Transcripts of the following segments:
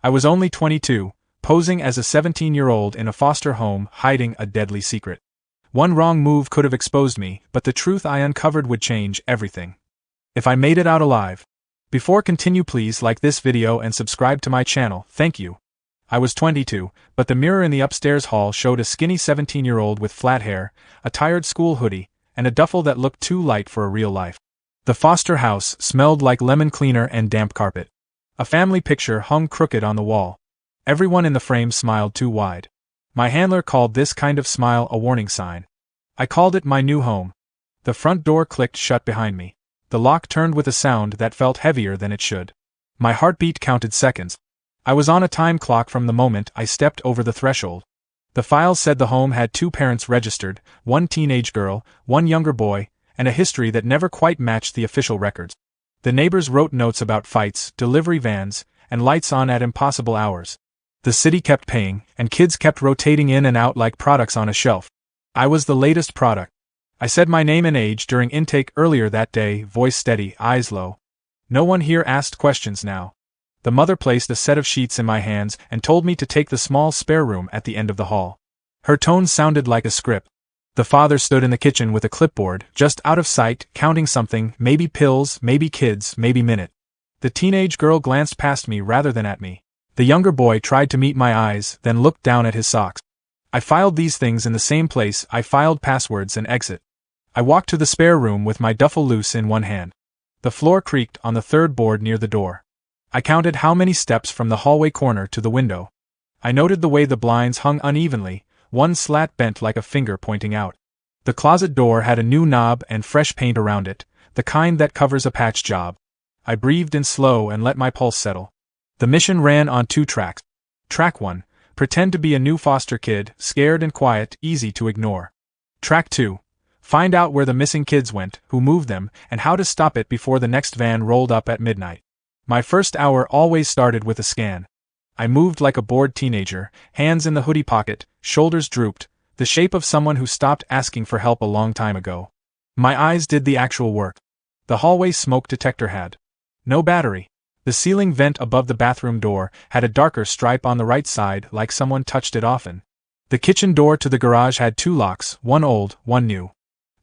I was only 22, posing as a 17-year-old in a foster home, hiding a deadly secret. One wrong move could have exposed me, but the truth I uncovered would change everything. If I made it out alive. Before continue, please like this video and subscribe to my channel, thank you. I was 22, but the mirror in the upstairs hall showed a skinny 17-year-old with flat hair, a tired school hoodie, and a duffel that looked too light for a real life. The foster house smelled like lemon cleaner and damp carpet. A family picture hung crooked on the wall. Everyone in the frame smiled too wide. My handler called this kind of smile a warning sign. I called it my new home. The front door clicked shut behind me. The lock turned with a sound that felt heavier than it should. My heartbeat counted seconds. I was on a time clock from the moment I stepped over the threshold. The files said the home had 2 parents registered, 1 teenage girl, 1 younger boy, and a history that never quite matched the official records. The neighbors wrote notes about fights, delivery vans, and lights on at impossible hours. The city kept paying, and kids kept rotating in and out like products on a shelf. I was the latest product. I said my name and age during intake earlier that day, voice steady, eyes low. No one here asked questions now. The mother placed a set of sheets in my hands and told me to take the small spare room at the end of the hall. Her tone sounded like a script. The father stood in the kitchen with a clipboard, just out of sight, counting something, maybe pills, maybe kids, maybe minute. The teenage girl glanced past me rather than at me. The younger boy tried to meet my eyes, then looked down at his socks. I filed these things in the same place I filed passwords and exit. I walked to the spare room with my duffel loose in one hand. The floor creaked on the 3rd board near the door. I counted how many steps from the hallway corner to the window. I noted the way the blinds hung unevenly, one slat bent like a finger pointing out. The closet door had a new knob and fresh paint around it, the kind that covers a patch job. I breathed in slow and let my pulse settle. The mission ran on 2 tracks. Track 1, pretend to be a new foster kid, scared and quiet, easy to ignore. Track 2, find out where the missing kids went, who moved them, and how to stop it before the next van rolled up at midnight. My first hour always started with a scan. I moved like a bored teenager, hands in the hoodie pocket, shoulders drooped, the shape of someone who stopped asking for help a long time ago. My eyes did the actual work. The hallway smoke detector had no battery. The ceiling vent above the bathroom door had a darker stripe on the right side like someone touched it often. The kitchen door to the garage had 2 locks, one old, one new.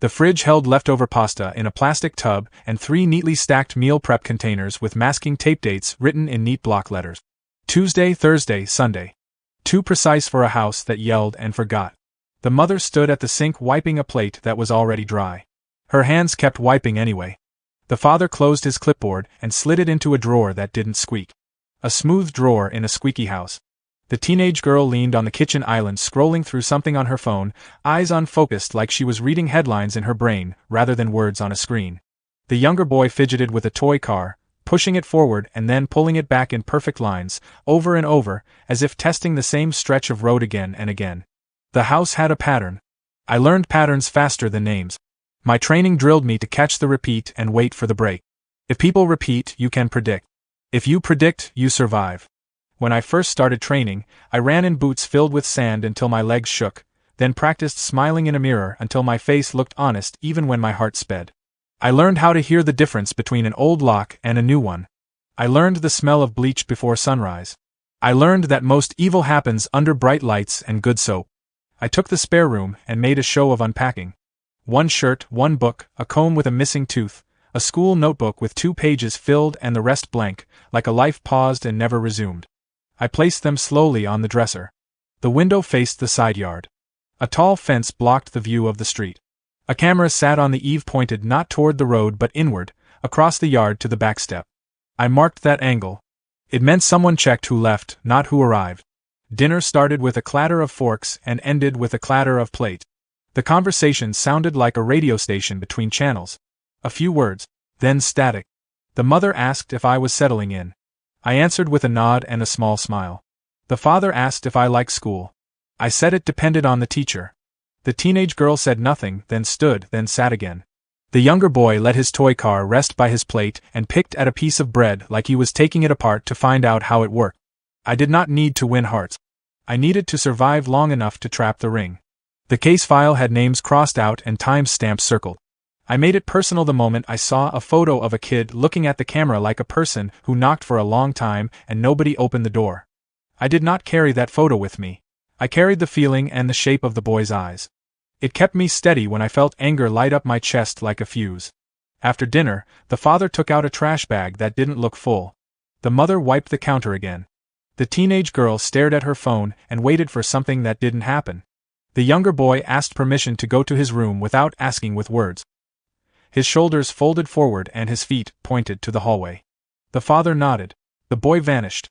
The fridge held leftover pasta in a plastic tub and 3 neatly stacked meal prep containers with masking tape dates written in neat block letters. Tuesday, Thursday, Sunday. Too precise for a house that yelled and forgot. The mother stood at the sink wiping a plate that was already dry. Her hands kept wiping anyway. The father closed his clipboard and slid it into a drawer that didn't squeak. A smooth drawer in a squeaky house. The teenage girl leaned on the kitchen island scrolling through something on her phone, eyes unfocused like she was reading headlines in her brain rather than words on a screen. The younger boy fidgeted with a toy car, pushing it forward and then pulling it back in perfect lines, over and over, as if testing the same stretch of road again and again. The house had a pattern. I learned patterns faster than names. My training drilled me to catch the repeat and wait for the break. If people repeat, you can predict. If you predict, you survive. When I first started training, I ran in boots filled with sand until my legs shook, then practiced smiling in a mirror until my face looked honest even when my heart sped. I learned how to hear the difference between an old lock and a new one. I learned the smell of bleach before sunrise. I learned that most evil happens under bright lights and good soap. I took the spare room and made a show of unpacking. 1 shirt, 1 book, a comb with a missing tooth, a school notebook with 2 pages filled and the rest blank, like a life paused and never resumed. I placed them slowly on the dresser. The window faced the side yard. A tall fence blocked the view of the street. A camera sat on the eave pointed not toward the road but inward, across the yard to the back step. I marked that angle. It meant someone checked who left, not who arrived. Dinner started with a clatter of forks and ended with a clatter of plate. The conversation sounded like a radio station between channels. A few words, then static. The mother asked if I was settling in. I answered with a nod and a small smile. The father asked if I liked school. I said it depended on the teacher. The teenage girl said nothing, then stood, then sat again. The younger boy let his toy car rest by his plate and picked at a piece of bread like he was taking it apart to find out how it worked. I did not need to win hearts. I needed to survive long enough to trap the ring. The case file had names crossed out and time stamps circled. I made it personal the moment I saw a photo of a kid looking at the camera like a person who knocked for a long time and nobody opened the door. I did not carry that photo with me. I carried the feeling and the shape of the boy's eyes. It kept me steady when I felt anger light up my chest like a fuse. After dinner, the father took out a trash bag that didn't look full. The mother wiped the counter again. The teenage girl stared at her phone and waited for something that didn't happen. The younger boy asked permission to go to his room without asking with words. His shoulders folded forward and his feet pointed to the hallway. The father nodded. The boy vanished.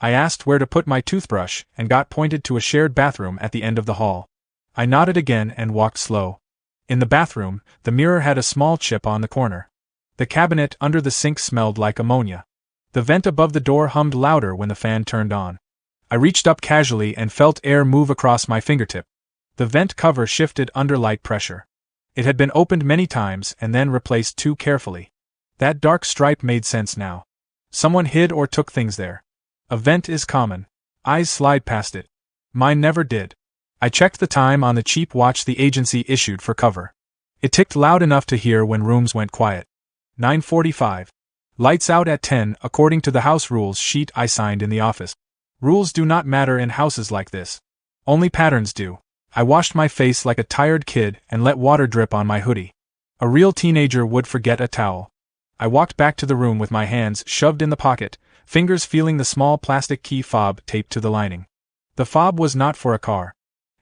I asked where to put my toothbrush and got pointed to a shared bathroom at the end of the hall. I nodded again and walked slow. In the bathroom, the mirror had a small chip on the corner. The cabinet under the sink smelled like ammonia. The vent above the door hummed louder when the fan turned on. I reached up casually and felt air move across my fingertip. The vent cover shifted under light pressure. It had been opened many times and then replaced too carefully. That dark stripe made sense now. Someone hid or took things there. A vent is common. Eyes slide past it. Mine never did. I checked the time on the cheap watch the agency issued for cover. It ticked loud enough to hear when rooms went quiet. 9:45. Lights out at 10 according to the house rules sheet I signed in the office. Rules do not matter in houses like this. Only patterns do. I washed my face like a tired kid and let water drip on my hoodie. A real teenager would forget a towel. I walked back to the room with my hands shoved in the pocket, fingers feeling the small plastic key fob taped to the lining. The fob was not for a car.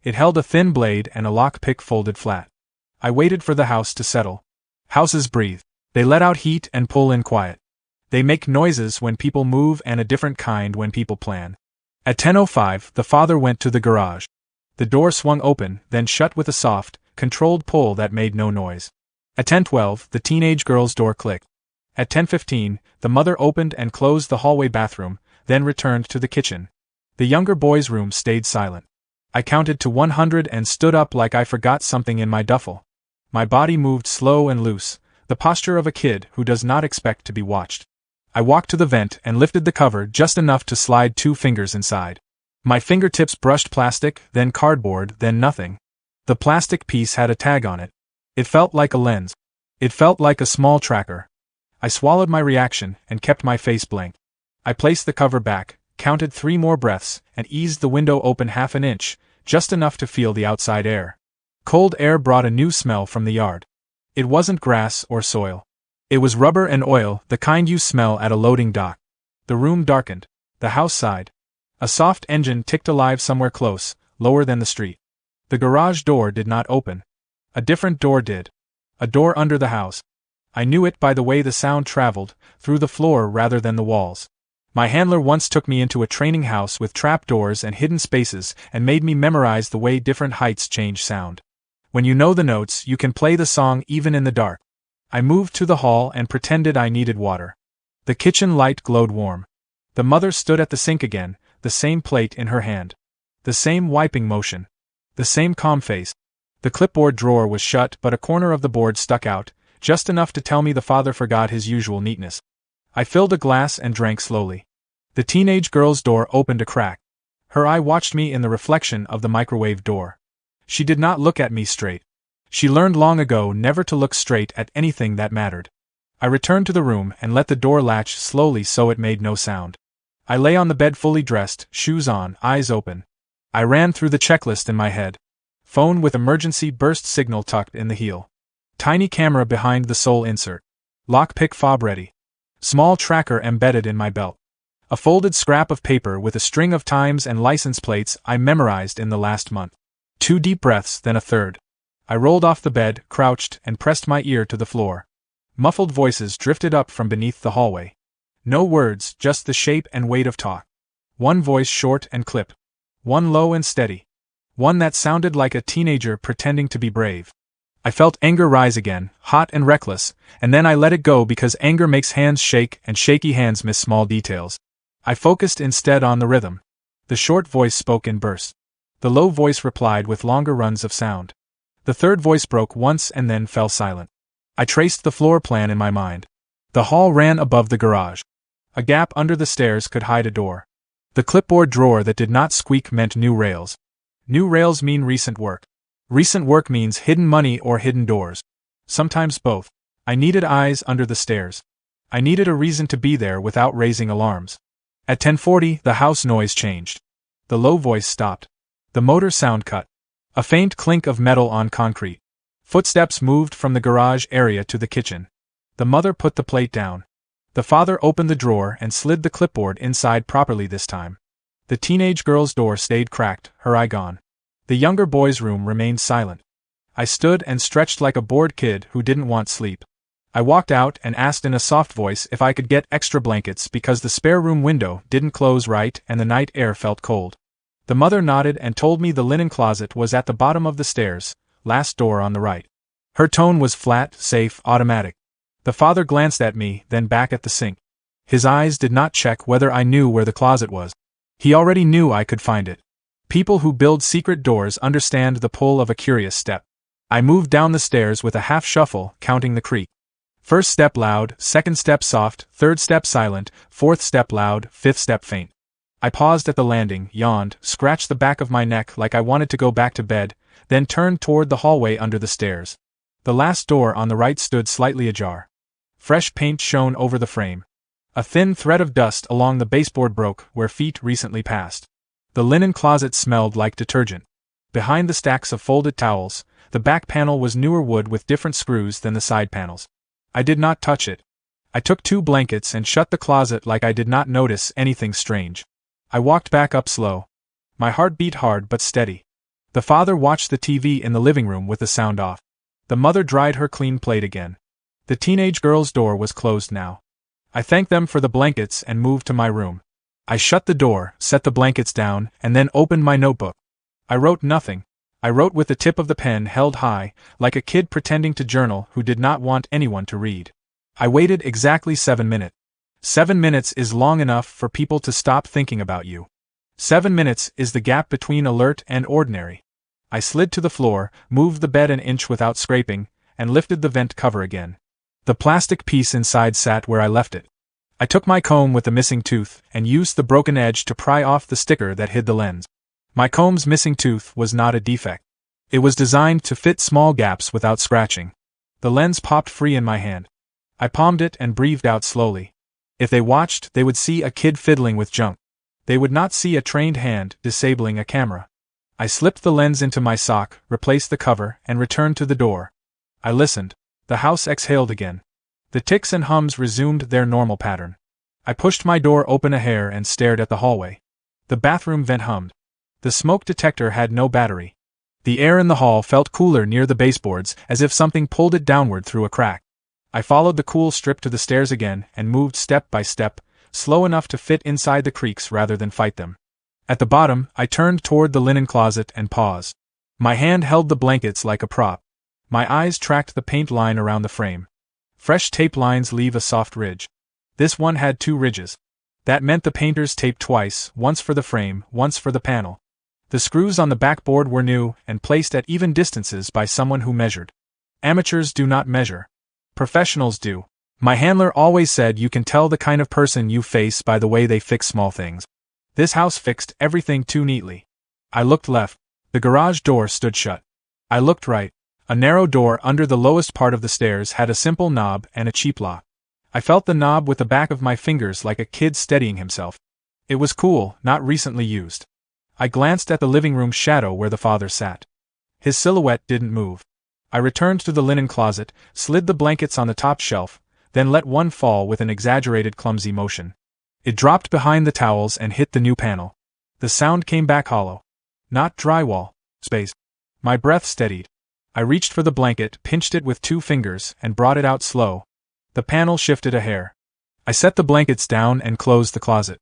It held a thin blade and a lockpick folded flat. I waited for the house to settle. Houses breathe. They let out heat and pull in quiet. They make noises when people move and a different kind when people plan. At 10:05, the father went to the garage. The door swung open, then shut with a soft, controlled pull that made no noise. At 10:12, the teenage girl's door clicked. At 10:15, the mother opened and closed the hallway bathroom, then returned to the kitchen. The younger boy's room stayed silent. I counted to 100 and stood up like I forgot something in my duffel. My body moved slow and loose, the posture of a kid who does not expect to be watched. I walked to the vent and lifted the cover just enough to slide 2 fingers inside. My fingertips brushed plastic, then cardboard, then nothing. The plastic piece had a tag on it. It felt like a lens. It felt like a small tracker. I swallowed my reaction and kept my face blank. I placed the cover back, counted 3 more breaths, and eased the window open half an inch, just enough to feel the outside air. Cold air brought a new smell from the yard. It wasn't grass or soil. It was rubber and oil, the kind you smell at a loading dock. The room darkened. The house sighed. A soft engine ticked alive somewhere close, lower than the street. The garage door did not open. A different door did. A door under the house. I knew it by the way the sound traveled, through the floor rather than the walls. My handler once took me into a training house with trap doors and hidden spaces and made me memorize the way different heights change sound. When you know the notes, you can play the song even in the dark. I moved to the hall and pretended I needed water. The kitchen light glowed warm. The mother stood at the sink again, the same plate in her hand. The same wiping motion. The same calm face. The clipboard drawer was shut, but a corner of the board stuck out, just enough to tell me the father forgot his usual neatness. I filled a glass and drank slowly. The teenage girl's door opened a crack. Her eye watched me in the reflection of the microwave door. She did not look at me straight. She learned long ago never to look straight at anything that mattered. I returned to the room and let the door latch slowly so it made no sound. I lay on the bed fully dressed, shoes on, eyes open. I ran through the checklist in my head. Phone with emergency burst signal tucked in the heel. Tiny camera behind the sole insert. Lockpick fob ready. Small tracker embedded in my belt. A folded scrap of paper with a string of times and license plates I memorized in the last month. 2 deep breaths, then a third. I rolled off the bed, crouched, and pressed my ear to the floor. Muffled voices drifted up from beneath the hallway. No words, just the shape and weight of talk. One voice short and clipped. One low and steady. One that sounded like a teenager pretending to be brave. I felt anger rise again, hot and reckless, and then I let it go because anger makes hands shake and shaky hands miss small details. I focused instead on the rhythm. The short voice spoke in bursts. The low voice replied with longer runs of sound. The third voice broke once and then fell silent. I traced the floor plan in my mind. The hall ran above the garage. A gap under the stairs could hide a door. The clipboard drawer that did not squeak meant new rails. New rails mean recent work. Recent work means hidden money or hidden doors. Sometimes both. I needed eyes under the stairs. I needed a reason to be there without raising alarms. At 10:40, the house noise changed. The low voice stopped. The motor sound cut. A faint clink of metal on concrete. Footsteps moved from the garage area to the kitchen. The mother put the plate down. The father opened the drawer and slid the clipboard inside properly this time. The teenage girl's door stayed cracked, her eye gone. The younger boy's room remained silent. I stood and stretched like a bored kid who didn't want sleep. I walked out and asked in a soft voice if I could get extra blankets because the spare room window didn't close right and the night air felt cold. The mother nodded and told me the linen closet was at the bottom of the stairs, last door on the right. Her tone was flat, safe, automatic. The father glanced at me, then back at the sink. His eyes did not check whether I knew where the closet was. He already knew I could find it. People who build secret doors understand the pull of a curious step. I moved down the stairs with a half shuffle, counting the creak. First step loud, second step soft, third step silent, fourth step loud, fifth step faint. I paused at the landing, yawned, scratched the back of my neck like I wanted to go back to bed, then turned toward the hallway under the stairs. The last door on the right stood slightly ajar. Fresh paint shone over the frame. A thin thread of dust along the baseboard broke where feet recently passed. The linen closet smelled like detergent. Behind the stacks of folded towels, the back panel was newer wood with different screws than the side panels. I did not touch it. I took 2 blankets and shut the closet like I did not notice anything strange. I walked back up slow. My heart beat hard but steady. The father watched the TV in the living room with the sound off. The mother dried her clean plate again. The teenage girl's door was closed now. I thanked them for the blankets and moved to my room. I shut the door, set the blankets down, and then opened my notebook. I wrote nothing. I wrote with the tip of the pen held high, like a kid pretending to journal who did not want anyone to read. I waited exactly 7 minutes. 7 minutes is long enough for people to stop thinking about you. 7 minutes is the gap between alert and ordinary. I slid to the floor, moved the bed an inch without scraping, and lifted the vent cover again. The plastic piece inside sat where I left it. I took my comb with the missing tooth and used the broken edge to pry off the sticker that hid the lens. My comb's missing tooth was not a defect. It was designed to fit small gaps without scratching. The lens popped free in my hand. I palmed it and breathed out slowly. If they watched, they would see a kid fiddling with junk. They would not see a trained hand disabling a camera. I slipped the lens into my sock, replaced the cover, and returned to the door. I listened. The house exhaled again. The ticks and hums resumed their normal pattern. I pushed my door open a hair and stared at the hallway. The bathroom vent hummed. The smoke detector had no battery. The air in the hall felt cooler near the baseboards, as if something pulled it downward through a crack. I followed the cool strip to the stairs again and moved step by step, slow enough to fit inside the creaks rather than fight them. At the bottom, I turned toward the linen closet and paused. My hand held the blankets like a prop. My eyes tracked the paint line around the frame. Fresh tape lines leave a soft ridge. This one had 2 ridges. That meant the painters taped twice, once for the frame, once for the panel. The screws on the backboard were new and placed at even distances by someone who measured. Amateurs do not measure. Professionals do. My handler always said you can tell the kind of person you face by the way they fix small things. This house fixed everything too neatly. I looked left. The garage door stood shut. I looked right. A narrow door under the lowest part of the stairs had a simple knob and a cheap lock. I felt the knob with the back of my fingers like a kid steadying himself. It was cool, not recently used. I glanced at the living room shadow where the father sat. His silhouette didn't move. I returned to the linen closet, slid the blankets on the top shelf, then let one fall with an exaggerated clumsy motion. It dropped behind the towels and hit the new panel. The sound came back hollow. Not drywall. Space. My breath steadied. I reached for the blanket, pinched it with 2 fingers, and brought it out slow. The panel shifted a hair. I set the blankets down and closed the closet.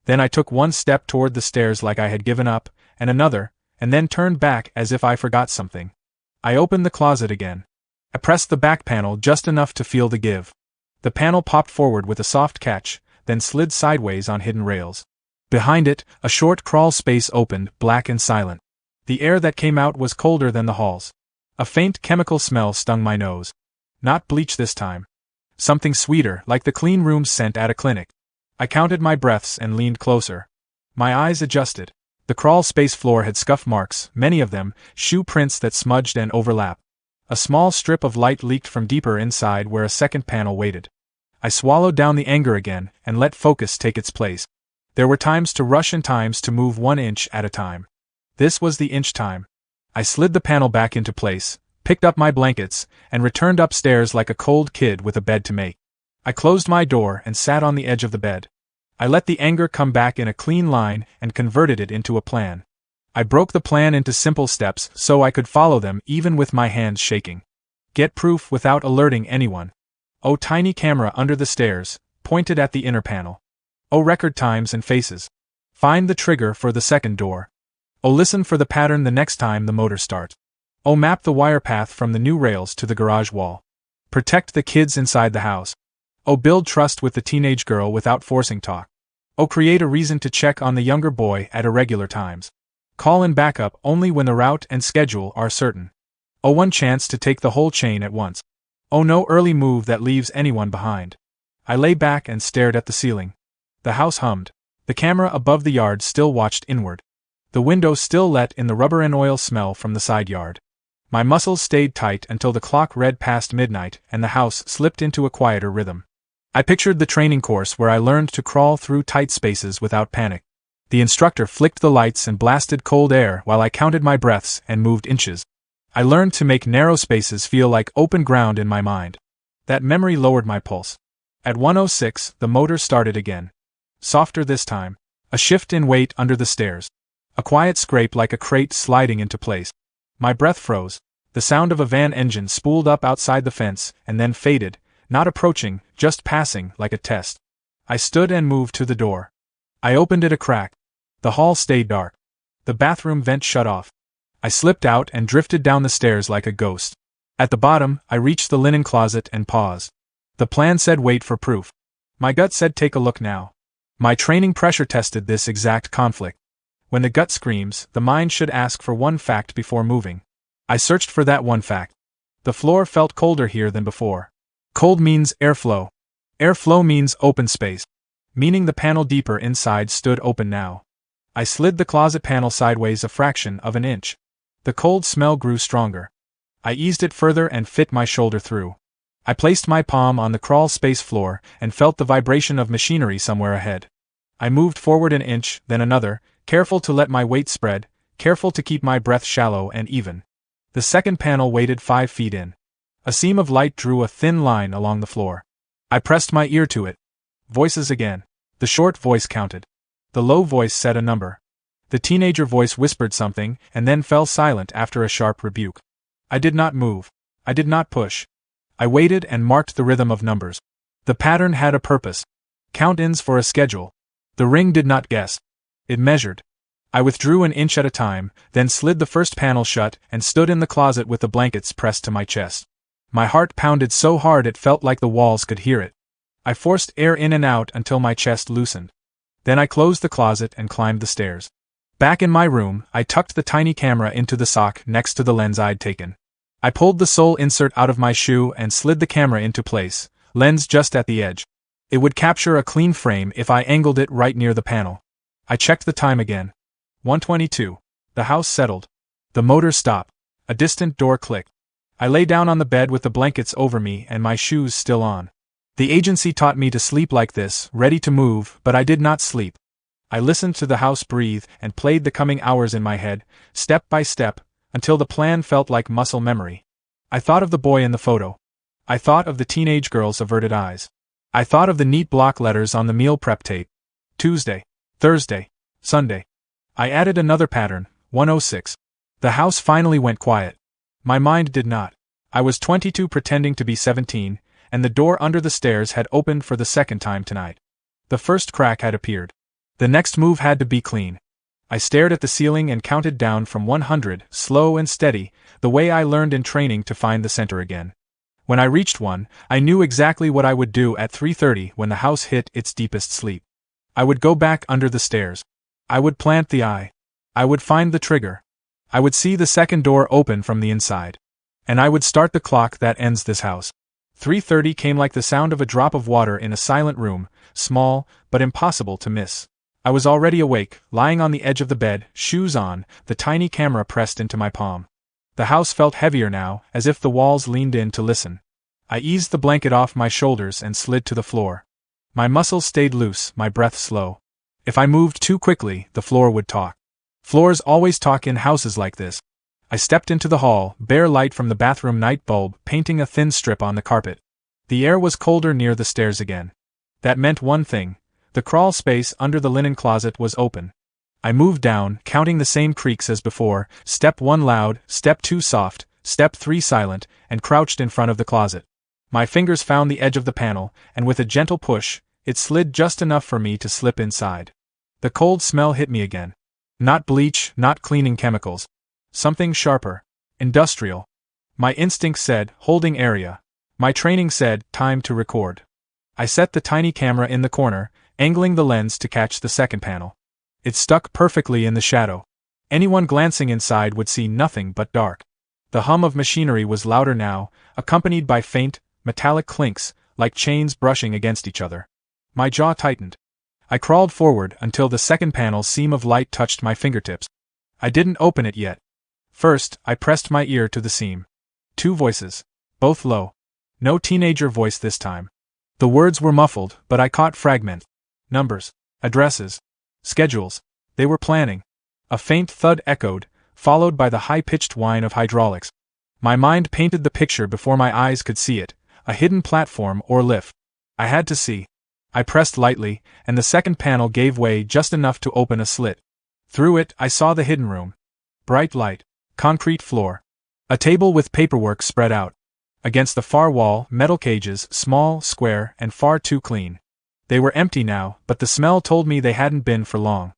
Then I took 1 step toward the stairs like I had given up, and another, and then turned back as if I forgot something. I opened the closet again. I pressed the back panel just enough to feel the give. The panel popped forward with a soft catch, then slid sideways on hidden rails. Behind it, a short crawl space opened, black and silent. The air that came out was colder than the halls. A faint chemical smell stung my nose. Not bleach this time. Something sweeter, like the clean room scent at a clinic. I counted my breaths and leaned closer. My eyes adjusted. The crawl space floor had scuff marks, many of them, shoe prints that smudged and overlapped. A small strip of light leaked from deeper inside where a second panel waited. I swallowed down the anger again and let focus take its place. There were times to rush and times to move 1 inch at a time. This was the inch time. I slid the panel back into place, picked up my blankets, and returned upstairs like a cold kid with a bed to make. I closed my door and sat on the edge of the bed. I let the anger come back in a clean line and converted it into a plan. I broke the plan into simple steps so I could follow them even with my hands shaking. Get proof without alerting anyone. Oh, tiny camera under the stairs, pointed at the inner panel. Oh, record times and faces. Find the trigger for the second door. Oh, listen for the pattern the next time the motor starts. Oh, map the wire path from the new rails to the garage wall. Protect the kids inside the house. Oh, build trust with the teenage girl without forcing talk. Oh, create a reason to check on the younger boy at irregular times. Call in backup only when the route and schedule are certain. Oh, one chance to take the whole chain at once. Oh, no early move that leaves anyone behind. I lay back and stared at the ceiling. The house hummed. The camera above the yard still watched inward. The window still let in the rubber and oil smell from the side yard. My muscles stayed tight until the clock read past midnight and the house slipped into a quieter rhythm. I pictured the training course where I learned to crawl through tight spaces without panic. The instructor flicked the lights and blasted cold air while I counted my breaths and moved inches. I learned to make narrow spaces feel like open ground in my mind. That memory lowered my pulse. At 1:06, the motor started again. Softer this time. A shift in weight under the stairs. A quiet scrape like a crate sliding into place. My breath froze. The sound of a van engine spooled up outside the fence and then faded, not approaching, just passing like a test. I stood and moved to the door. I opened it a crack. The hall stayed dark. The bathroom vent shut off. I slipped out and drifted down the stairs like a ghost. At the bottom, I reached the linen closet and paused. The plan said wait for proof. My gut said take a look now. My training pressure tested this exact conflict. When the gut screams, the mind should ask for one fact before moving. I searched for that one fact. The floor felt colder here than before. Cold means airflow. Airflow means open space. Meaning the panel deeper inside stood open now. I slid the closet panel sideways a fraction of an inch. The cold smell grew stronger. I eased it further and fit my shoulder through. I placed my palm on the crawl space floor and felt the vibration of machinery somewhere ahead. I moved forward an inch, then another, careful to let my weight spread, careful to keep my breath shallow and even. The second panel waited 5 feet in. A seam of light drew a thin line along the floor. I pressed my ear to it. Voices again. The short voice counted. The low voice said a number. The teenager voice whispered something and then fell silent after a sharp rebuke. I did not move. I did not push. I waited and marked the rhythm of numbers. The pattern had a purpose. Count-ins for a schedule. The ring did not guess. It measured. I withdrew an inch at a time, then slid the first panel shut and stood in the closet with the blankets pressed to my chest. My heart pounded so hard it felt like the walls could hear it. I forced air in and out until my chest loosened. Then I closed the closet and climbed the stairs. Back in my room, I tucked the tiny camera into the sock next to the lens I'd taken. I pulled the sole insert out of my shoe and slid the camera into place, lens just at the edge. It would capture a clean frame if I angled it right near the panel. I checked the time again. 1:22. The house settled. The motor stopped. A distant door clicked. I lay down on the bed with the blankets over me and my shoes still on. The agency taught me to sleep like this, ready to move, but I did not sleep. I listened to the house breathe and played the coming hours in my head, step by step, until the plan felt like muscle memory. I thought of the boy in the photo. I thought of the teenage girl's averted eyes. I thought of the neat block letters on the meal prep tape. Tuesday, Thursday, Sunday. I added another pattern, 1:06. The house finally went quiet. My mind did not. I was 22 pretending to be 17, and the door under the stairs had opened for the second time tonight. The first crack had appeared. The next move had to be clean. I stared at the ceiling and counted down from 100, slow and steady, the way I learned in training to find the center again. When I reached 1, I knew exactly what I would do at 3:30 when the house hit its deepest sleep. I would go back under the stairs. I would plant the eye. I would find the trigger. I would see the second door open from the inside. And I would start the clock that ends this house. 3:30 came like the sound of a drop of water in a silent room, small, but impossible to miss. I was already awake, lying on the edge of the bed, shoes on, the tiny camera pressed into my palm. The house felt heavier now, as if the walls leaned in to listen. I eased the blanket off my shoulders and slid to the floor. My muscles stayed loose, my breath slow. If I moved too quickly, the floor would talk. Floors always talk in houses like this. I stepped into the hall, bare light from the bathroom night bulb painting a thin strip on the carpet. The air was colder near the stairs again. That meant one thing: the crawl space under the linen closet was open. I moved down, counting the same creaks as before: step 1 loud, step 2 soft, step 3 silent, and crouched in front of the closet. My fingers found the edge of the panel, and with a gentle push, it slid just enough for me to slip inside. The cold smell hit me again. Not bleach, not cleaning chemicals. Something sharper. Industrial. My instinct said, holding area. My training said, time to record. I set the tiny camera in the corner, angling the lens to catch the second panel. It stuck perfectly in the shadow. Anyone glancing inside would see nothing but dark. The hum of machinery was louder now, accompanied by faint, metallic clinks, like chains brushing against each other. My jaw tightened. I crawled forward until the second panel's seam of light touched my fingertips. I didn't open it yet. First, I pressed my ear to the seam. 2 voices. Both low. No teenager voice this time. The words were muffled, but I caught fragments. Numbers. Addresses. Schedules. They were planning. A faint thud echoed, followed by the high-pitched whine of hydraulics. My mind painted the picture before my eyes could see it: a hidden platform or lift. I had to see. I pressed lightly, and the second panel gave way just enough to open a slit. Through it, I saw the hidden room. Bright light. Concrete floor. A table with paperwork spread out. Against the far wall, metal cages, small, square, and far too clean. They were empty now, but the smell told me they hadn't been for long.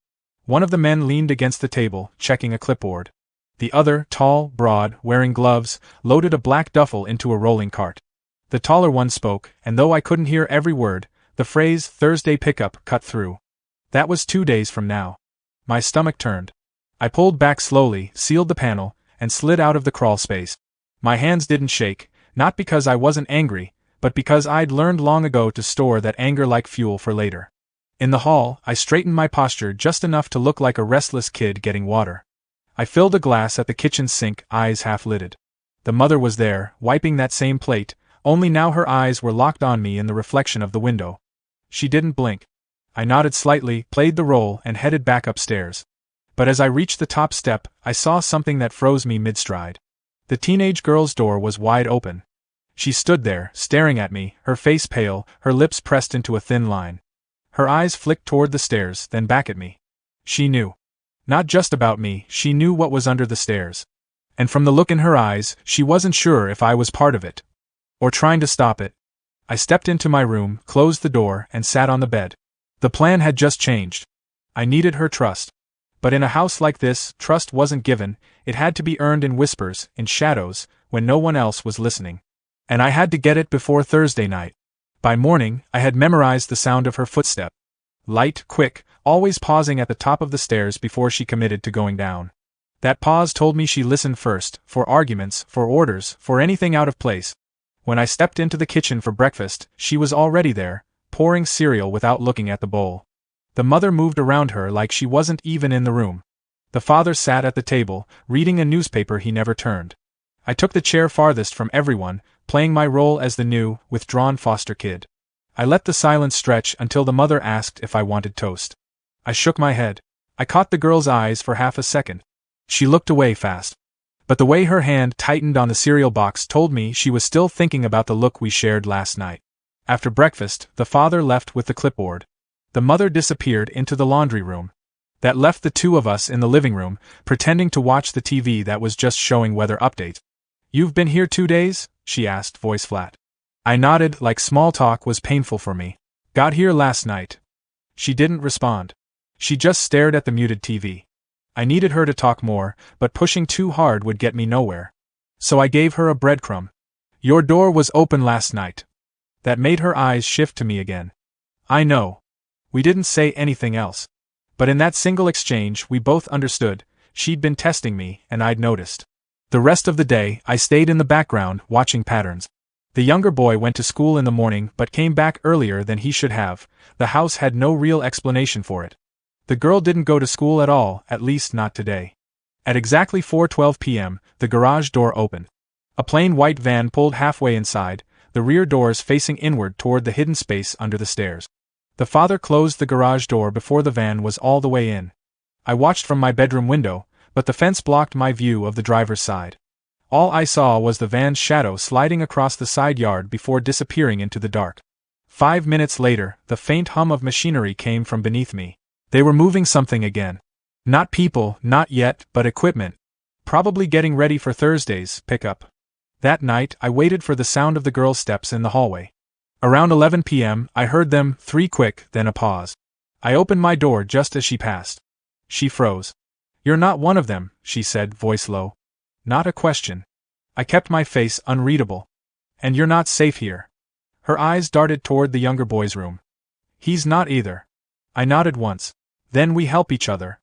One of the men leaned against the table, checking a clipboard. The other, tall, broad, wearing gloves, loaded a black duffel into a rolling cart. The taller one spoke, and though I couldn't hear every word, the phrase "Thursday pickup" cut through. That was 2 days from now. My stomach turned. I pulled back slowly, sealed the panel, and slid out of the crawl space. My hands didn't shake, not because I wasn't angry, but because I'd learned long ago to store that anger like fuel for later. In the hall, I straightened my posture just enough to look like a restless kid getting water. I filled a glass at the kitchen sink, eyes half-lidded. The mother was there, wiping that same plate, only now her eyes were locked on me in the reflection of the window. She didn't blink. I nodded slightly, played the role, and headed back upstairs. But as I reached the top step, I saw something that froze me mid-stride. The teenage girl's door was wide open. She stood there, staring at me, her face pale, her lips pressed into a thin line. Her eyes flicked toward the stairs, then back at me. She knew. Not just about me, she knew what was under the stairs. And from the look in her eyes, she wasn't sure if I was part of it. Or trying to stop it. I stepped into my room, closed the door, and sat on the bed. The plan had just changed. I needed her trust. But in a house like this, trust wasn't given, it had to be earned in whispers, in shadows, when no one else was listening. And I had to get it before Thursday night. By morning, I had memorized the sound of her footstep. Light, quick, always pausing at the top of the stairs before she committed to going down. That pause told me she listened first, for arguments, for orders, for anything out of place. When I stepped into the kitchen for breakfast, she was already there, pouring cereal without looking at the bowl. The mother moved around her like she wasn't even in the room. The father sat at the table, reading a newspaper he never turned. I took the chair farthest from everyone, playing my role as the new, withdrawn foster kid. I let the silence stretch until the mother asked if I wanted toast. I shook my head. I caught the girl's eyes for half a second. She looked away fast. But the way her hand tightened on the cereal box told me she was still thinking about the look we shared last night. After breakfast, the father left with the clipboard. The mother disappeared into the laundry room. That left the two of us in the living room, pretending to watch the TV that was just showing weather updates. "You've been here 2 days?" she asked, voice flat. I nodded, like small talk was painful for me. "Got here last night." She didn't respond. She just stared at the muted TV. I needed her to talk more, but pushing too hard would get me nowhere. So I gave her a breadcrumb. "Your door was open last night." That made her eyes shift to me again. "I know." We didn't say anything else. But in that single exchange, we both understood. She'd been testing me, and I'd noticed. The rest of the day, I stayed in the background, watching patterns. The younger boy went to school in the morning but came back earlier than he should have. The house had no real explanation for it. The girl didn't go to school at all, at least not today. At exactly 4:12 p.m., the garage door opened. A plain white van pulled halfway inside, the rear doors facing inward toward the hidden space under the stairs. The father closed the garage door before the van was all the way in. I watched from my bedroom window, but the fence blocked my view of the driver's side. All I saw was the van's shadow sliding across the side yard before disappearing into the dark. 5 minutes later, the faint hum of machinery came from beneath me. They were moving something again. Not people, not yet, but equipment. Probably getting ready for Thursday's pickup. That night, I waited for the sound of the girls' steps in the hallway. Around 11 p.m., I heard them, 3 quick, then a pause. I opened my door just as she passed. She froze. "You're not one of them," she said, voice low. Not a question. I kept my face unreadable. "And you're not safe here." Her eyes darted toward the younger boy's room. "He's not either." I nodded once. "Then we help each other."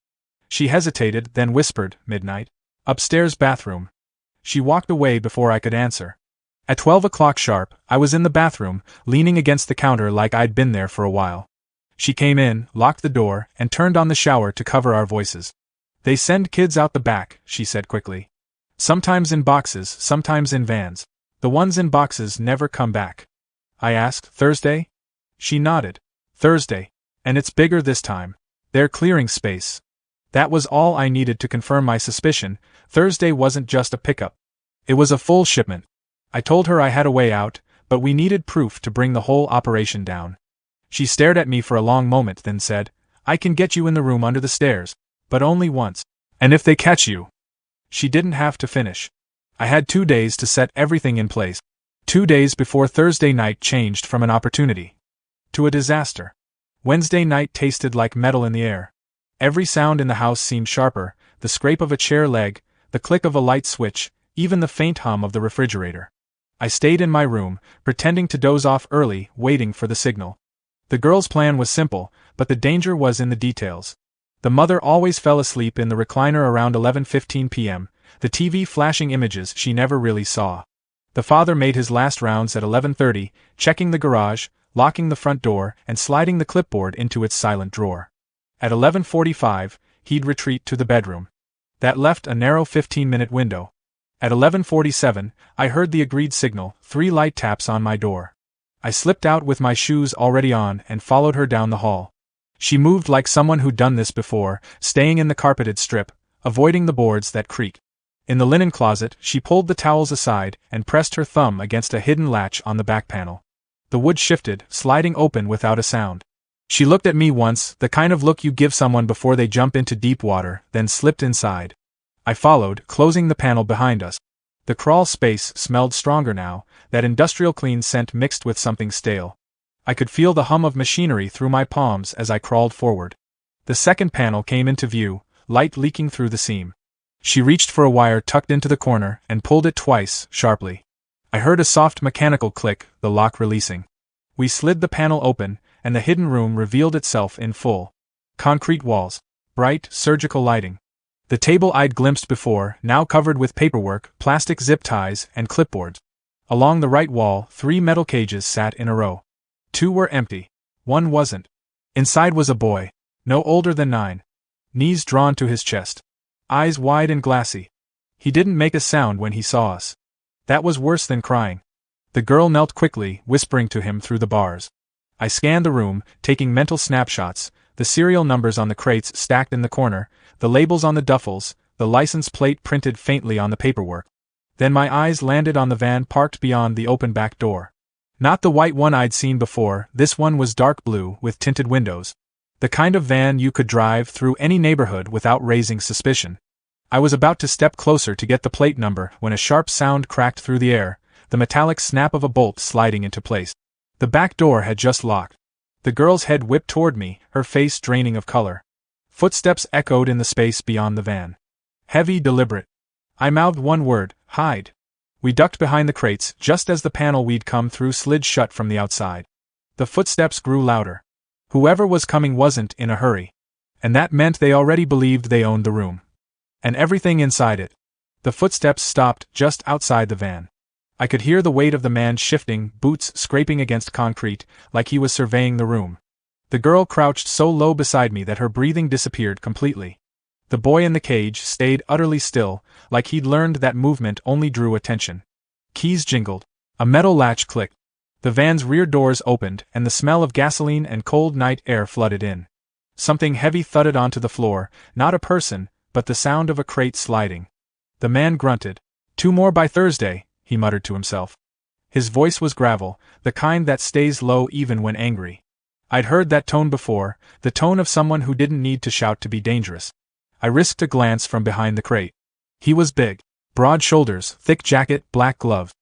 She hesitated, then whispered, "Midnight. Upstairs bathroom." She walked away before I could answer. At 12 o'clock sharp, I was in the bathroom, leaning against the counter like I'd been there for a while. She came in, locked the door, and turned on the shower to cover our voices. "They send kids out the back," she said quickly. "Sometimes in boxes, sometimes in vans. The ones in boxes never come back." I asked, "Thursday?" She nodded. "Thursday. And it's bigger this time. They're clearing space." That was all I needed to confirm my suspicion. Thursday wasn't just a pickup. It was a full shipment. I told her I had a way out, but we needed proof to bring the whole operation down. She stared at me for a long moment, then said, "I can get you in the room under the stairs, but only once. And if they catch you..." She didn't have to finish. I had 2 days to set everything in place. 2 days before Thursday night changed from an opportunity to a disaster. Wednesday night tasted like metal in the air. Every sound in the house seemed sharper, the scrape of a chair leg, the click of a light switch, even the faint hum of the refrigerator. I stayed in my room, pretending to doze off early, waiting for the signal. The girl's plan was simple, but the danger was in the details. The mother always fell asleep in the recliner around 11:15 p.m., the TV flashing images she never really saw. The father made his last rounds at 11:30, checking the garage, locking the front door, and sliding the clipboard into its silent drawer. At 11:45, he'd retreat to the bedroom. That left a narrow 15-minute window. At 11:47, I heard the agreed signal, 3 light taps on my door. I slipped out with my shoes already on and followed her down the hall. She moved like someone who'd done this before, staying in the carpeted strip, avoiding the boards that creaked. In the linen closet, she pulled the towels aside and pressed her thumb against a hidden latch on the back panel. The wood shifted, sliding open without a sound. She looked at me once, the kind of look you give someone before they jump into deep water, then slipped inside. I followed, closing the panel behind us. The crawl space smelled stronger now, that industrial clean scent mixed with something stale. I could feel the hum of machinery through my palms as I crawled forward. The second panel came into view, light leaking through the seam. She reached for a wire tucked into the corner and pulled it twice, sharply. I heard a soft mechanical click, the lock releasing. We slid the panel open, and the hidden room revealed itself in full. Concrete walls. Bright, surgical lighting. The table I'd glimpsed before, now covered with paperwork, plastic zip ties, and clipboards. Along the right wall, 3 metal cages sat in a row. 2 were empty. 1 wasn't. Inside was a boy, no older than 9. Knees drawn to his chest. Eyes wide and glassy. He didn't make a sound when he saw us. That was worse than crying. The girl knelt quickly, whispering to him through the bars. I scanned the room, taking mental snapshots, the serial numbers on the crates stacked in the corner, the labels on the duffels, the license plate printed faintly on the paperwork. Then my eyes landed on the van parked beyond the open back door. Not the white one I'd seen before, this one was dark blue with tinted windows. The kind of van you could drive through any neighborhood without raising suspicion. I was about to step closer to get the plate number when a sharp sound cracked through the air, the metallic snap of a bolt sliding into place. The back door had just locked. The girl's head whipped toward me, her face draining of color. Footsteps echoed in the space beyond the van. Heavy, deliberate. I mouthed one word, "Hide." We ducked behind the crates just as the panel we'd come through slid shut from the outside. The footsteps grew louder. Whoever was coming wasn't in a hurry. And that meant they already believed they owned the room. And everything inside it. The footsteps stopped just outside the van. I could hear the weight of the man shifting, boots scraping against concrete, like he was surveying the room. The girl crouched so low beside me that her breathing disappeared completely. The boy in the cage stayed utterly still, like he'd learned that movement only drew attention. Keys jingled. A metal latch clicked. The van's rear doors opened and the smell of gasoline and cold night air flooded in. Something heavy thudded onto the floor, not a person, but the sound of a crate sliding. The man grunted. 2 more by Thursday, he muttered to himself. His voice was gravel, the kind that stays low even when angry. I'd heard that tone before, the tone of someone who didn't need to shout to be dangerous. I risked a glance from behind the crate. He was big. Broad shoulders, thick jacket, black gloves.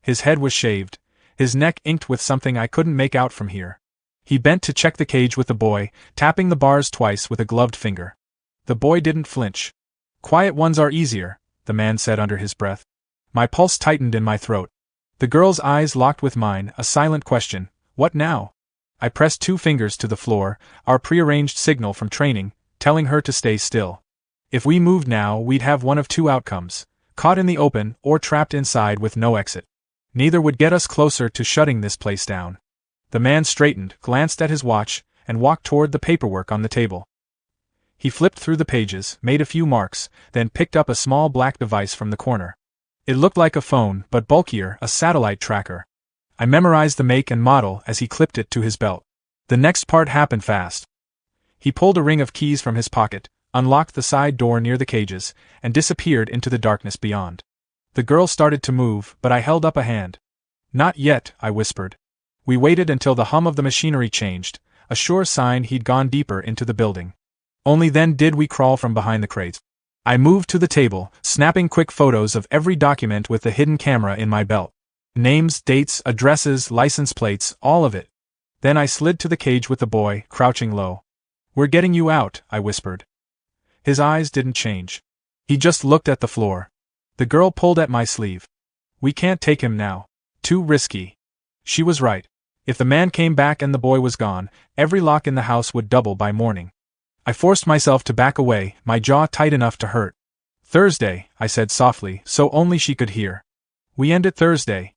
His head was shaved, his neck inked with something I couldn't make out from here. He bent to check the cage with the boy, tapping the bars twice with a gloved finger. The boy didn't flinch. Quiet ones are easier, the man said under his breath. My pulse tightened in my throat. The girl's eyes locked with mine, a silent question. What now? I pressed 2 fingers to the floor, our prearranged signal from training, telling her to stay still. If we moved now, we'd have one of 2 outcomes: caught in the open or trapped inside with no exit. Neither would get us closer to shutting this place down. The man straightened, glanced at his watch, and walked toward the paperwork on the table. He flipped through the pages, made a few marks, then picked up a small black device from the corner. It looked like a phone, but bulkier, a satellite tracker. I memorized the make and model as he clipped it to his belt. The next part happened fast. He pulled a ring of keys from his pocket, unlocked the side door near the cages, and disappeared into the darkness beyond. The girl started to move, but I held up a hand. Not yet, I whispered. We waited until the hum of the machinery changed, a sure sign he'd gone deeper into the building. Only then did we crawl from behind the crates. I moved to the table, snapping quick photos of every document with the hidden camera in my belt. Names, dates, addresses, license plates, all of it. Then I slid to the cage with the boy, crouching low. We're getting you out, I whispered. His eyes didn't change. He just looked at the floor. The girl pulled at my sleeve. We can't take him now. Too risky. She was right. If the man came back and the boy was gone, every lock in the house would double by morning. I forced myself to back away, my jaw tight enough to hurt. Thursday, I said softly, so only she could hear. We ended Thursday.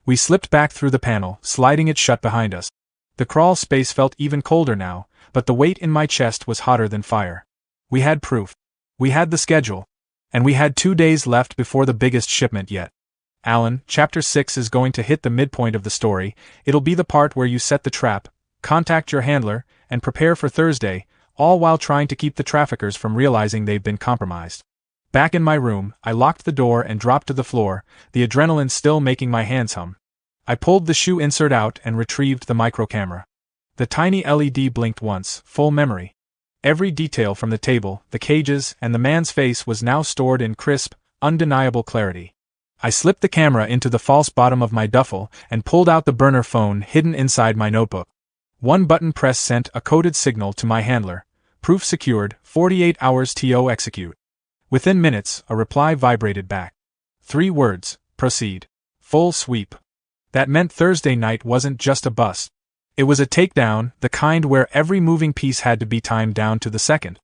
We slipped back through the panel, sliding it shut behind us. The crawl space felt even colder now, but the weight in my chest was hotter than fire. We had proof. We had the schedule. And we had 2 days left before the biggest shipment yet. Alan, Chapter 6 is going to hit the midpoint of the story. It'll be the part where you set the trap, contact your handler, and prepare for Thursday, all while trying to keep the traffickers from realizing they've been compromised. Back in my room, I locked the door and dropped to the floor, the adrenaline still making my hands hum. I pulled the shoe insert out and retrieved the micro camera. The tiny LED blinked once, full memory. Every detail from the table, the cages, and the man's face was now stored in crisp, undeniable clarity. I slipped the camera into the false bottom of my duffel and pulled out the burner phone hidden inside my notebook. One button press sent a coded signal to my handler. Proof secured, 48 hours to execute. Within minutes, a reply vibrated back. 3 words, proceed. Full sweep. That meant Thursday night wasn't just a bust. It was a takedown, the kind where every moving piece had to be timed down to the second.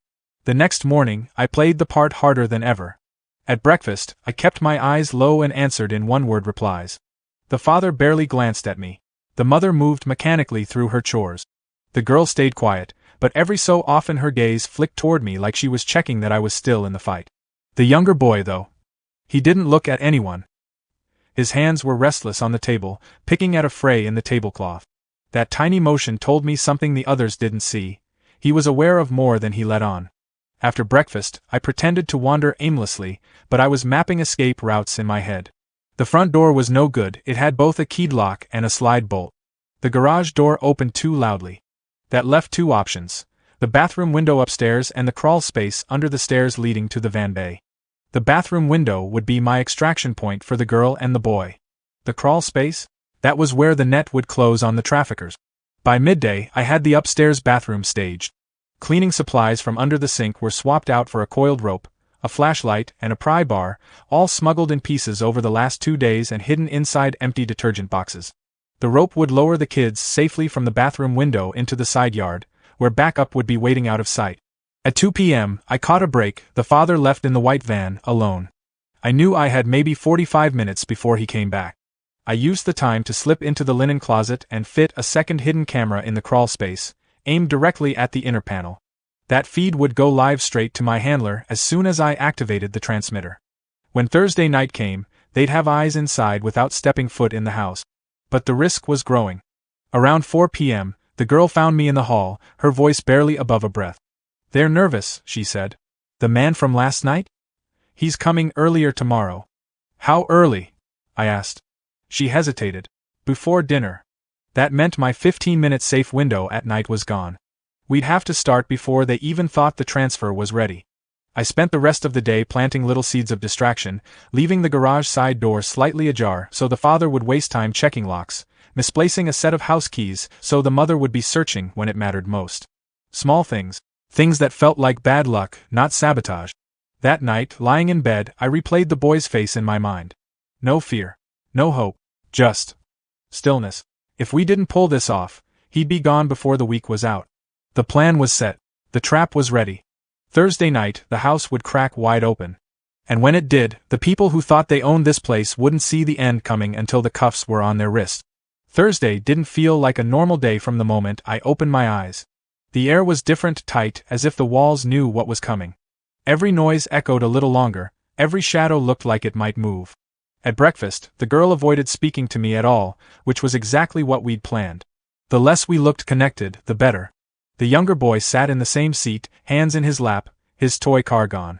The next morning, I played the part harder than ever. At breakfast, I kept my eyes low and answered in one-word replies. The father barely glanced at me. The mother moved mechanically through her chores. The girl stayed quiet, but every so often her gaze flicked toward me like she was checking that I was still in the fight. The younger boy, though. He didn't look at anyone. His hands were restless on the table, picking at a fray in the tablecloth. That tiny motion told me something the others didn't see. He was aware of more than he let on. After breakfast, I pretended to wander aimlessly, but I was mapping escape routes in my head. The front door was no good, it had both a keyed lock and a slide bolt. The garage door opened too loudly. That left 2 options: the bathroom window upstairs and the crawl space under the stairs leading to the van bay. The bathroom window would be my extraction point for the girl and the boy. The crawl space? That was where the net would close on the traffickers. By midday, I had the upstairs bathroom staged. Cleaning supplies from under the sink were swapped out for a coiled rope, a flashlight, and a pry bar, all smuggled in pieces over the last 2 days and hidden inside empty detergent boxes. The rope would lower the kids safely from the bathroom window into the side yard, where backup would be waiting out of sight. At 2 p.m., I caught a break, the father left in the white van, alone. I knew I had maybe 45 minutes before he came back. I used the time to slip into the linen closet and fit a second hidden camera in the crawl space, aimed directly at the inner panel. That feed would go live straight to my handler as soon as I activated the transmitter. When Thursday night came, they'd have eyes inside without stepping foot in the house. But the risk was growing. Around 4 p.m., the girl found me in the hall, her voice barely above a breath. "They're nervous," she said. "The man from last night? He's coming earlier tomorrow." "How early?" I asked. She hesitated. "Before dinner." That meant my 15-minute safe window at night was gone. We'd have to start before they even thought the transfer was ready. I spent the rest of the day planting little seeds of distraction, leaving the garage side door slightly ajar so the father would waste time checking locks, misplacing a set of house keys so the mother would be searching when it mattered most. Small things. Things that felt like bad luck, not sabotage. That night, lying in bed, I replayed the boy's face in my mind. No fear. No hope. Just stillness. If we didn't pull this off, he'd be gone before the week was out. The plan was set. The trap was ready. Thursday night, the house would crack wide open. And when it did, the people who thought they owned this place wouldn't see the end coming until the cuffs were on their wrist. Thursday didn't feel like a normal day from the moment I opened my eyes. The air was different, tight, as if the walls knew what was coming. Every noise echoed a little longer, every shadow looked like it might move. At breakfast, the girl avoided speaking to me at all, which was exactly what we'd planned. The less we looked connected, the better. The younger boy sat in the same seat, hands in his lap, his toy car gone.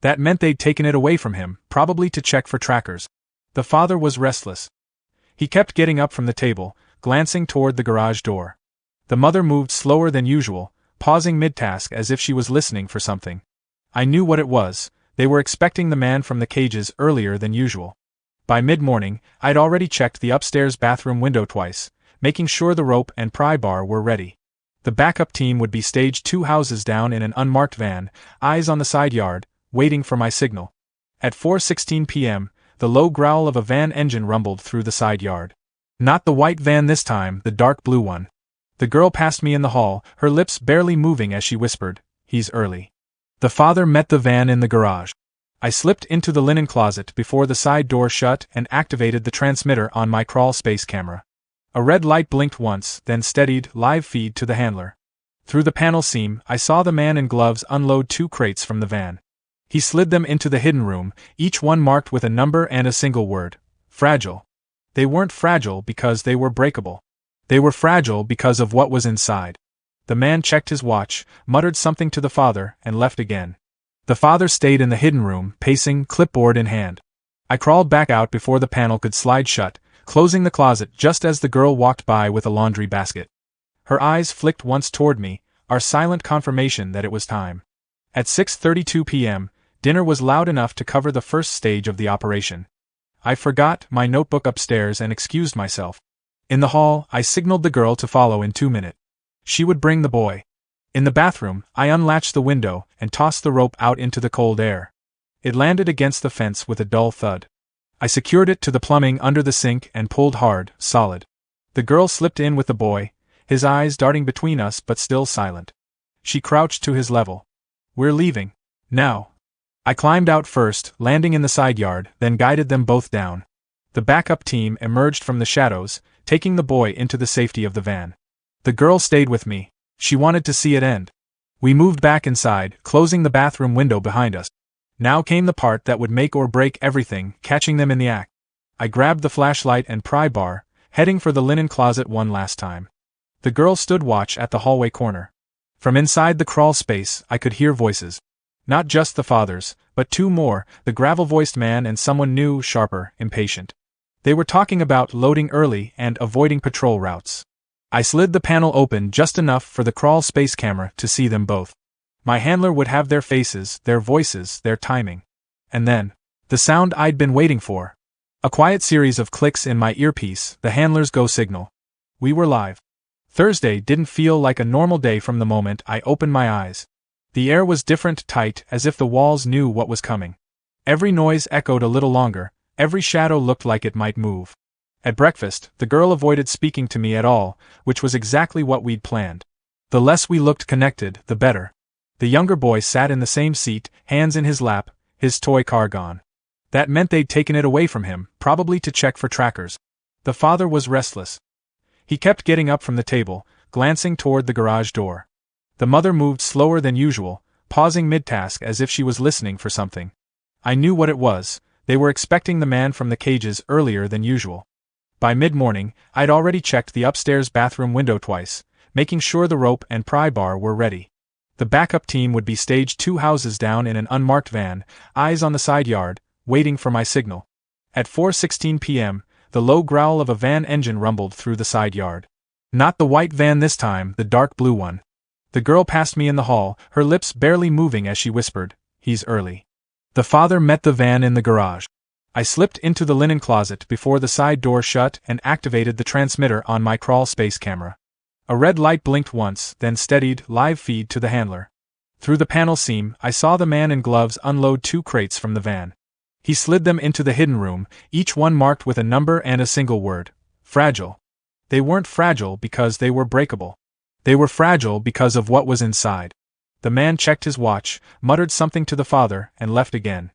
That meant they'd taken it away from him, probably to check for trackers. The father was restless. He kept getting up from the table, glancing toward the garage door. The mother moved slower than usual, pausing mid-task as if she was listening for something. I knew what it was. They were expecting the man from the cages earlier than usual. By mid-morning, I'd already checked the upstairs bathroom window twice, making sure the rope and pry bar were ready. The backup team would be staged 2 houses down in an unmarked van, eyes on the side yard, waiting for my signal. At 4:16 p.m., the low growl of a van engine rumbled through the side yard. Not the white van this time, the dark blue one. The girl passed me in the hall, her lips barely moving as she whispered, "He's early." The father met the van in the garage. I slipped into the linen closet before the side door shut and activated the transmitter on my crawl space camera. A red light blinked once, then steadied, live feed to the handler. Through the panel seam, I saw the man in gloves unload 2 crates from the van. He slid them into the hidden room, each one marked with a number and a single word: fragile. They weren't fragile because they were breakable. They were fragile because of what was inside. The man checked his watch, muttered something to the father, and left again. The father stayed in the hidden room, pacing, clipboard in hand. I crawled back out before the panel could slide shut, closing the closet just as the girl walked by with a laundry basket. Her eyes flicked once toward me, our silent confirmation that it was time. At 6:32 p.m., dinner was loud enough to cover the first stage of the operation. I forgot my notebook upstairs and excused myself. In the hall, I signaled the girl to follow in 2 minutes. She would bring the boy. In the bathroom, I unlatched the window and tossed the rope out into the cold air. It landed against the fence with a dull thud. I secured it to the plumbing under the sink and pulled hard, solid. The girl slipped in with the boy, his eyes darting between us but still silent. She crouched to his level. "We're leaving. Now." I climbed out first, landing in the side yard, then guided them both down. The backup team emerged from the shadows, taking the boy into the safety of the van. The girl stayed with me. She wanted to see it end. We moved back inside, closing the bathroom window behind us. Now came the part that would make or break everything, catching them in the act. I grabbed the flashlight and pry bar, heading for the linen closet one last time. The girl stood watch at the hallway corner. From inside the crawl space, I could hear voices. Not just the father's, but 2 more, the gravel-voiced man and someone new, sharper, impatient. They were talking about loading early and avoiding patrol routes. I slid the panel open just enough for the crawl space camera to see them both. My handler would have their faces, their voices, their timing. And then, the sound I'd been waiting for. A quiet series of clicks in my earpiece, the handler's go signal. We were live. Thursday didn't feel like a normal day from the moment I opened my eyes. The air was different, tight, as if the walls knew what was coming. Every noise echoed a little longer, every shadow looked like it might move. At breakfast, the girl avoided speaking to me at all, which was exactly what we'd planned. The less we looked connected, the better. The younger boy sat in the same seat, hands in his lap, his toy car gone. That meant they'd taken it away from him, probably to check for trackers. The father was restless. He kept getting up from the table, glancing toward the garage door. The mother moved slower than usual, pausing mid-task as if she was listening for something. I knew what it was. They were expecting the man from the cages earlier than usual. By mid-morning, I'd already checked the upstairs bathroom window twice, making sure the rope and pry bar were ready. The backup team would be staged 2 houses down in an unmarked van, eyes on the side yard, waiting for my signal. At 4:16 p.m., the low growl of a van engine rumbled through the side yard. Not the white van this time, the dark blue one. The girl passed me in the hall, her lips barely moving as she whispered, "He's early." The father met the van in the garage. I slipped into the linen closet before the side door shut and activated the transmitter on my crawl space camera. A red light blinked once, then steadied, live feed to the handler. Through the panel seam, I saw the man in gloves unload 2 crates from the van. He slid them into the hidden room, each one marked with a number and a single word: fragile. They weren't fragile because they were breakable. They were fragile because of what was inside. The man checked his watch, muttered something to the father, and left again.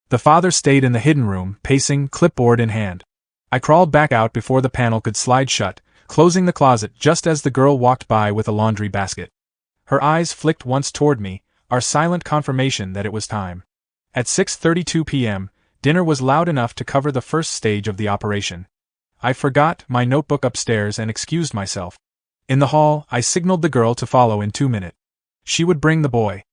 The father stayed in the hidden room, pacing, clipboard in hand. I crawled back out before the panel could slide shut, closing the closet just as the girl walked by with a laundry basket. Her eyes flicked once toward me, our silent confirmation that it was time. At 6:32 p.m., dinner was loud enough to cover the first stage of the operation. I forgot my notebook upstairs and excused myself. In the hall, I signaled the girl to follow in 2 minutes. She would bring the boy.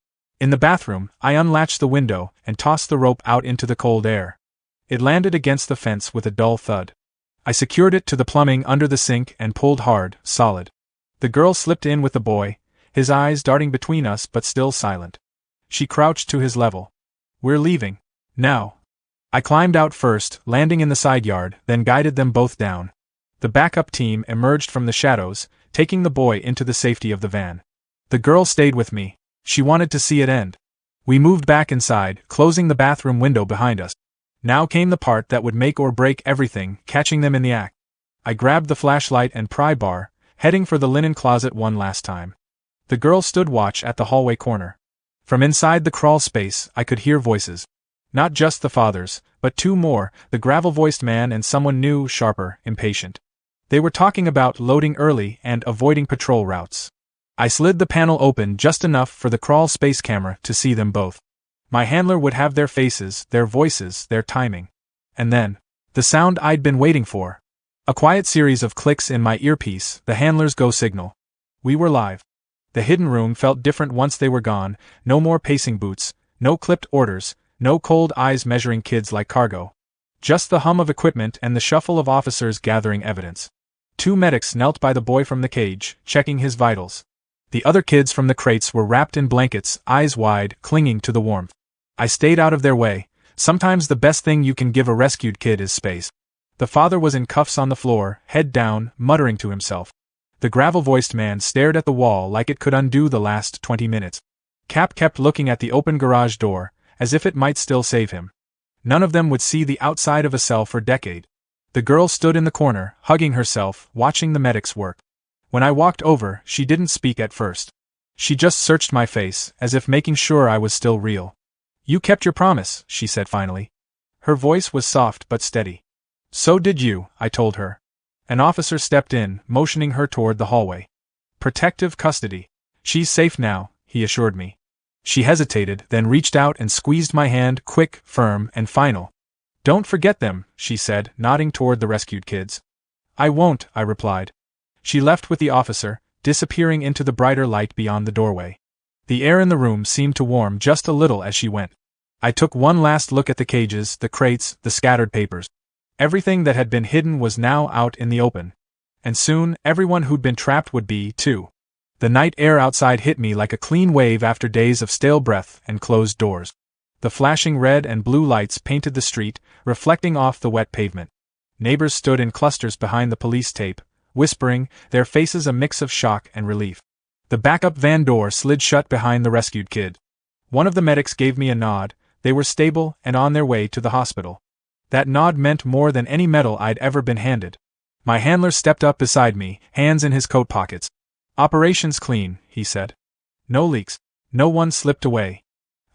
In the bathroom, I unlatched the window and tossed the rope out into the cold air. It landed against the fence with a dull thud. I secured it to the plumbing under the sink and pulled hard, solid. The girl slipped in with the boy, his eyes darting between us but still silent. She crouched to his level. "We're leaving. Now." I climbed out first, landing in the side yard, then guided them both down. The backup team emerged from the shadows, taking the boy into the safety of the van. The girl stayed with me. She wanted to see it end. We moved back inside, closing the bathroom window behind us. Now came the part that would make or break everything, catching them in the act. I grabbed the flashlight and pry bar, heading for the linen closet one last time. The girl stood watch at the hallway corner. From inside the crawl space, I could hear voices. Not just the father's, but 2 more, the gravel-voiced man and someone new, sharper, impatient. They were talking about loading early and avoiding patrol routes. I slid the panel open just enough for the crawl space camera to see them both. My handler would have their faces, their voices, their timing. And then, the sound I'd been waiting for. A quiet series of clicks in my earpiece, the handler's go signal. We were live. The hidden room felt different once they were gone, no more pacing boots, no clipped orders, no cold eyes measuring kids like cargo. Just the hum of equipment and the shuffle of officers gathering evidence. 2 medics knelt by the boy from the cage, checking his vitals. The other kids from the crates were wrapped in blankets, eyes wide, clinging to the warmth. I stayed out of their way. Sometimes the best thing you can give a rescued kid is space. The father was in cuffs on the floor, head down, muttering to himself. The gravel-voiced man stared at the wall like it could undo the last 20 minutes. Cap kept looking at the open garage door, as if it might still save him. None of them would see the outside of a cell for a decade. The girl stood in the corner, hugging herself, watching the medics work. When I walked over, she didn't speak at first. She just searched my face, as if making sure I was still real. "You kept your promise," she said finally. Her voice was soft but steady. "So did you," I told her. An officer stepped in, motioning her toward the hallway. "Protective custody. She's safe now," he assured me. She hesitated, then reached out and squeezed my hand, quick, firm, and final. "Don't forget them," she said, nodding toward the rescued kids. "I won't," I replied. She left with the officer, disappearing into the brighter light beyond the doorway. The air in the room seemed to warm just a little as she went. I took one last look at the cages, the crates, the scattered papers. Everything that had been hidden was now out in the open. And soon, everyone who'd been trapped would be, too. The night air outside hit me like a clean wave after days of stale breath and closed doors. The flashing red and blue lights painted the street, reflecting off the wet pavement. Neighbors stood in clusters behind the police tape, whispering, their faces a mix of shock and relief. The backup van door slid shut behind the rescued kid. One of the medics gave me a nod. They were stable and on their way to the hospital. That nod meant more than any medal I'd ever been handed. My handler stepped up beside me, hands in his coat pockets. "Operation's clean," he said. "No leaks. No one slipped away."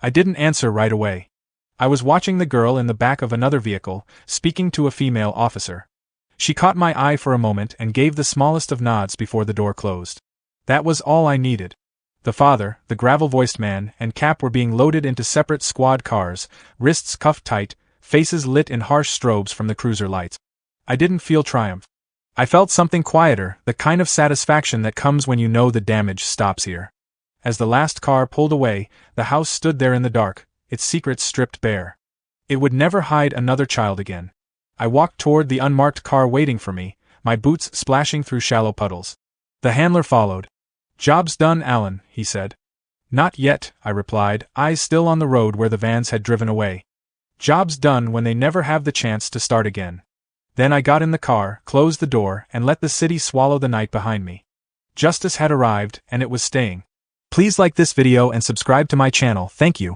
I didn't answer right away. I was watching the girl in the back of another vehicle, speaking to a female officer. She caught my eye for a moment and gave the smallest of nods before the door closed. That was all I needed. The father, the gravel-voiced man, and Cap were being loaded into separate squad cars, wrists cuffed tight, faces lit in harsh strobes from the cruiser lights. I didn't feel triumph. I felt something quieter, the kind of satisfaction that comes when you know the damage stops here. As the last car pulled away, the house stood there in the dark, its secrets stripped bare. It would never hide another child again. I walked toward the unmarked car waiting for me, my boots splashing through shallow puddles. The handler followed. "Job's done, Alan," he said. "Not yet," I replied, eyes still on the road where the vans had driven away. Job's done when they never have the chance to start again. Then I got in the car, closed the door, and let the city swallow the night behind me. Justice had arrived, and it was staying. Please like this video and subscribe to my channel, thank you.